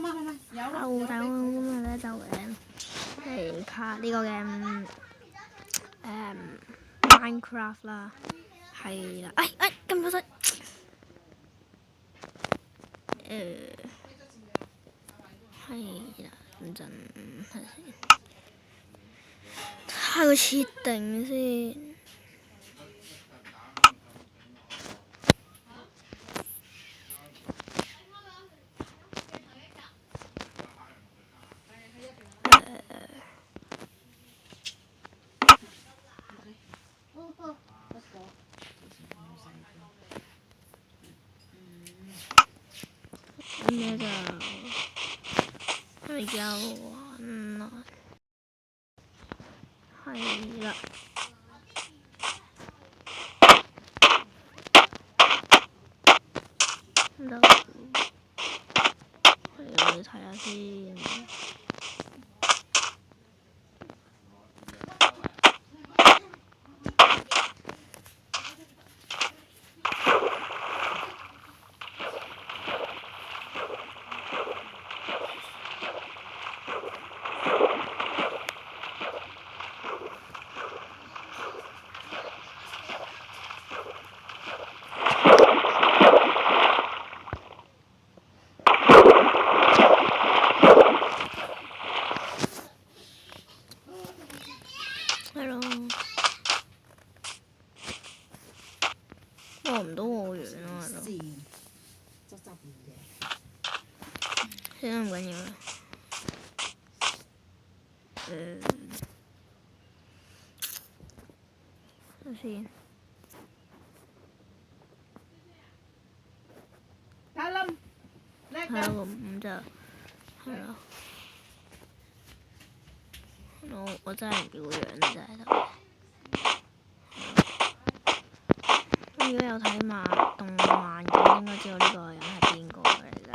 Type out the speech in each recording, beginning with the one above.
Hello，大家好，今日咧就嚟拍呢個嘅Minecraft 啦，係啦，撳咗掣，係啦，等陣睇個設定先。咁咧就係有玩啦，係啦，咁就你睇下先。係咯，過唔到我樣啊，係咯，算啦，唔緊要啦。睇先。係咯，咁就係咯。我真係唔見個樣真係得。如果有睇動漫嘅，應該知道呢個人係邊個嚟嘅。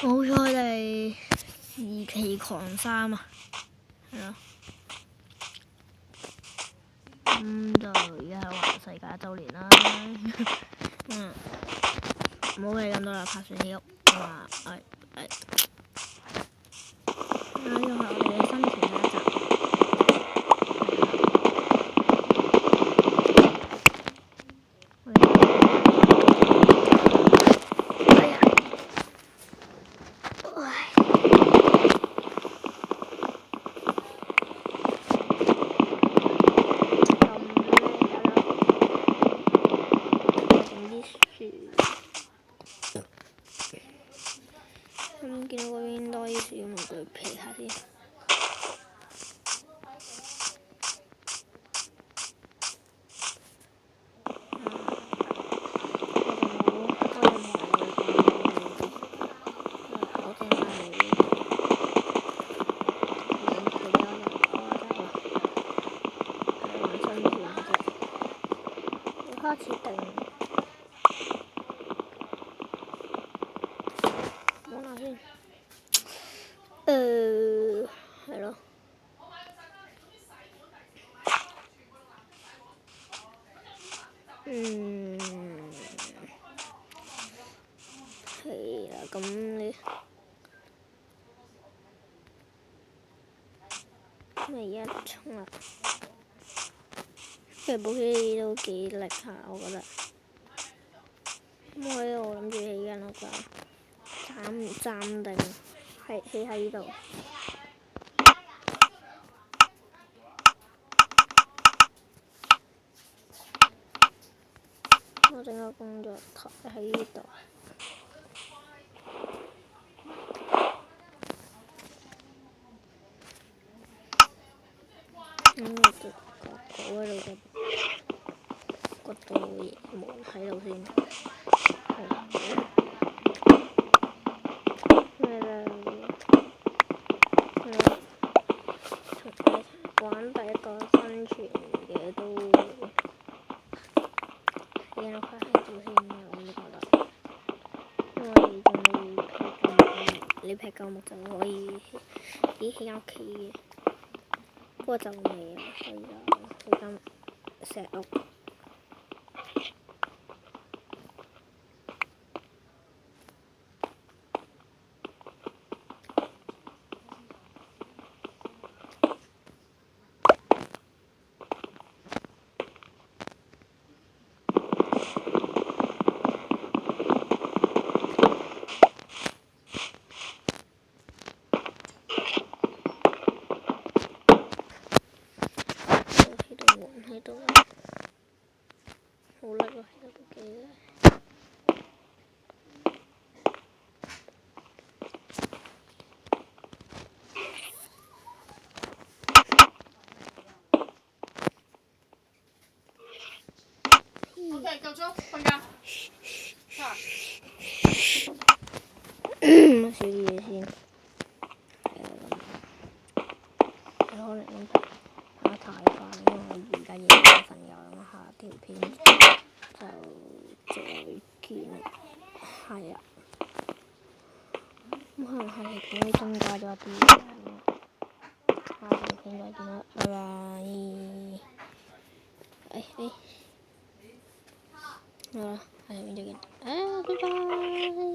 冇錯，佢哋二期狂三啊，係咯。咁就而家係環世界1週年啦。唔好理咁多啦，拍算起屋啊！呢個係我哋嘅新奇嘅一集。咁見到嗰邊多啲樹，咁佢皮下先。開始定。講下先。係咯。係啦，咁你咪一衝啦。其實部機都幾力下，我覺得。咁我諗住起緊屋㗎，暫定係起喺呢度。我整個工作台喺呢度。我就嗰度嘅個道門喺度先。玩第一個生存嘅都起落喺度先，我都覺得，因為仲未劈夠木就可以起間屋企嘅，不過就未啊，所以就起間石屋。小啲嘢先。可能諗下太快，因為我而家夜晚瞓覺，咁下條片就再見啦。係啊，咁可能下條片會增加咗一啲嘢。下條片再見啦，拜拜。好啦，下條片再見。拜拜。